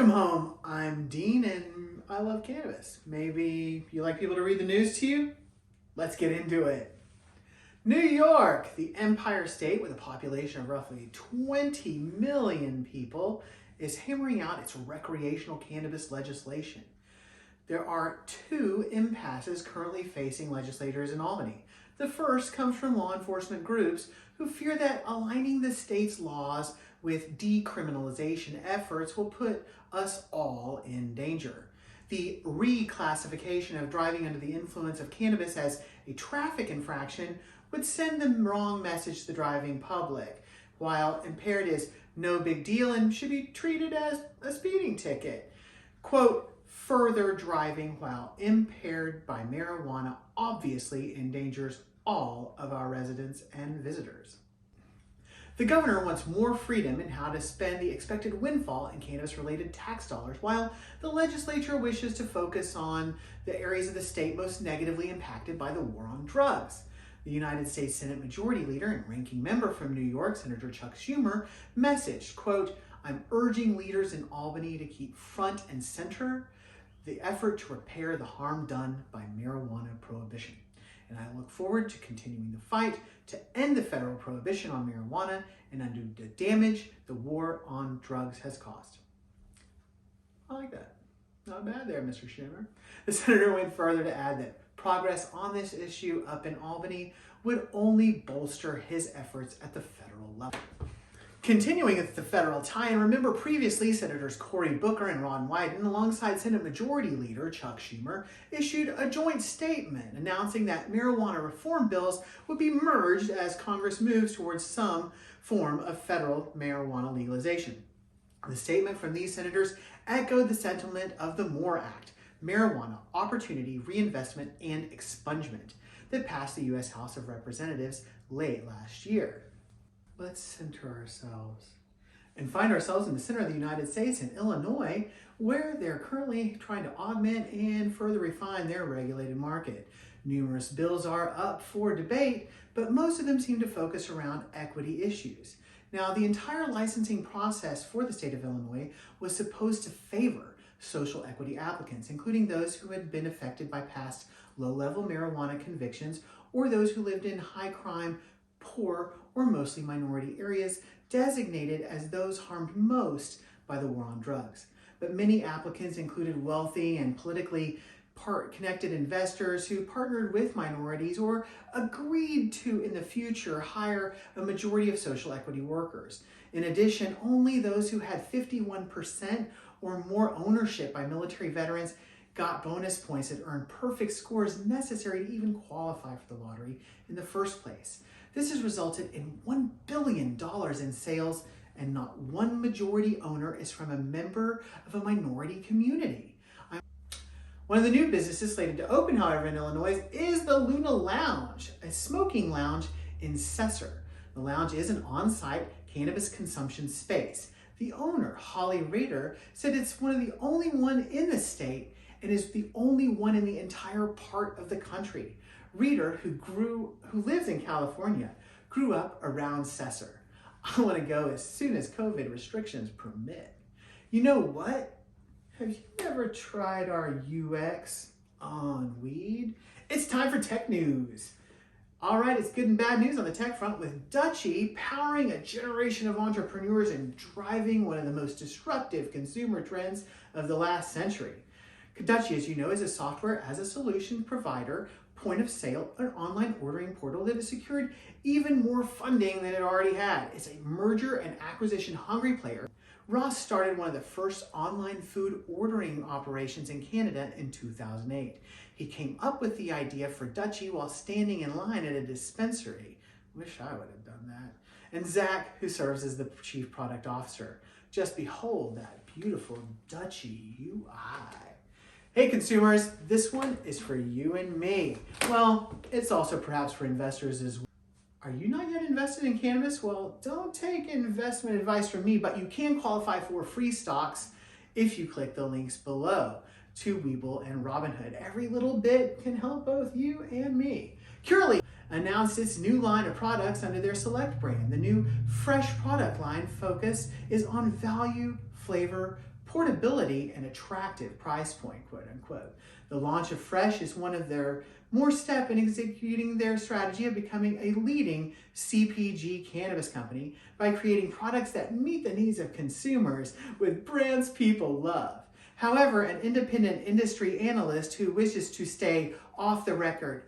Welcome home. I'm Dean and I love cannabis. Maybe you like people to read the news to you? Let's get into it. New York, the Empire State with a population of roughly 20 million people, is hammering out its recreational cannabis legislation. There are two impasses currently facing legislators in Albany. The first comes from law enforcement groups who fear that aligning the state's laws with decriminalization efforts will put us all in danger. The reclassification of driving under the influence of cannabis as a traffic infraction would send the wrong message to the driving public, while impaired is no big deal and should be treated as a speeding ticket. Quote, further driving while impaired by marijuana obviously endangers all of our residents and visitors. The governor wants more freedom in how to spend the expected windfall in cannabis-related tax dollars, while the legislature wishes to focus on the areas of the state most negatively impacted by the war on drugs. The United States Senate Majority Leader and ranking member from New York, Senator Chuck Schumer, messaged, quote, I'm urging leaders in Albany to keep front and center the effort to repair the harm done by marijuana prohibition. And I look forward to continuing the fight to end the federal prohibition on marijuana and undo the damage the war on drugs has caused. I like that. Not bad there, Mr. Schumer. The senator went further to add that progress on this issue up in Albany would only bolster his efforts at the federal level. Continuing with the federal tie-in, remember previously Senators Cory Booker and Ron Wyden, alongside Senate Majority Leader Chuck Schumer, issued a joint statement announcing that marijuana reform bills would be merged as Congress moves towards some form of federal marijuana legalization. The statement from these senators echoed the sentiment of the MORE Act, Marijuana Opportunity, Reinvestment, and Expungement, that passed the U.S. House of Representatives late last year. Let's center ourselves and find ourselves in the center of the United States in Illinois, where they're currently trying to augment and further refine their regulated market. Numerous bills are up for debate, but most of them seem to focus around equity issues. Now, the entire licensing process for the state of Illinois was supposed to favor social equity applicants, including those who had been affected by past low-level marijuana convictions or those who lived in high-crime, poor, or mostly minority areas designated as those harmed most by the war on drugs. But many applicants included wealthy and politically connected investors who partnered with minorities or agreed to, in the future, hire a majority of social equity workers. In addition, only those who had 51% or more ownership by military veterans got bonus points that earned perfect scores necessary to even qualify for the lottery in the first place. This has resulted in $1 billion in sales, and not one majority owner is from a member of a minority community. One of the new businesses slated to open, however, in Illinois is the Luna Lounge, a smoking lounge in Cesar. The lounge is an on-site cannabis consumption space. The owner, Holly Rader, said it's one of the only one in the state and is the only one in the entire part of the country. Reader, who lives in California, grew up around Cesar. I want to go as soon as COVID restrictions permit. You know what? Have you ever tried our UX on weed? It's time for tech news. All right, it's good and bad news on the tech front, with Dutchie powering a generation of entrepreneurs and driving one of the most disruptive consumer trends of the last century. Dutchie, as you know, is a software as a solution provider, point of sale, an online ordering portal that has secured even more funding than it already had. It's a merger and acquisition hungry player. Ross started one of the first online food ordering operations in Canada in 2008. He came up with the idea for Dutchie while standing in line at a dispensary. Wish I would have done that. And Zach, who serves as the chief product officer. Just behold that beautiful Dutchie UI. Hey consumers, this one is for you and me. Well, it's also perhaps for investors as well. Are you not yet invested in cannabis? Well, don't take investment advice from me, but you can qualify for free stocks if you click the links below to Webull and Robinhood. Every little bit can help both you and me. Curaleaf announced its new line of products under their Select brand. The new fresh product line focus is on value, flavor, portability, and attractive price point, quote unquote. The launch of Fresh is one of their more step in executing their strategy of becoming a leading CPG cannabis company by creating products that meet the needs of consumers with brands people love. However, an independent industry analyst who wishes to stay off the record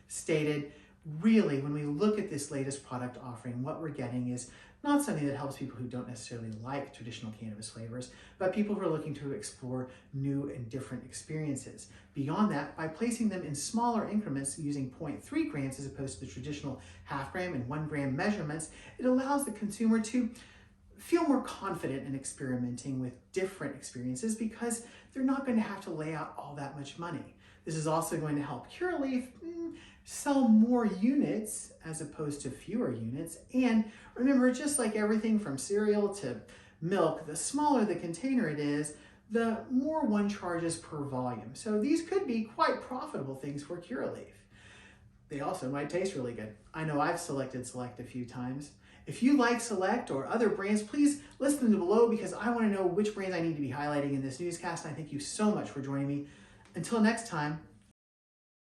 stated, really, when we look at this latest product offering, what we're getting is not something that helps people who don't necessarily like traditional cannabis flavors, but people who are looking to explore new and different experiences. Beyond that, by placing them in smaller increments using 0.3 grams as opposed to the traditional half gram and 1 gram measurements, it allows the consumer to feel more confident in experimenting with different experiences because they're not going to have to lay out all that much money. This is also going to help Curaleaf sell more units as opposed to fewer units. And remember, just like everything from cereal to milk, the smaller the container it is, the more one charges per volume. So these could be quite profitable things for Curaleaf. They also might taste really good. I know I've selected Select a few times. If you like Select or other brands, please list them below because I want to know which brands I need to be highlighting in this newscast. And I thank you so much for joining me. Until next time,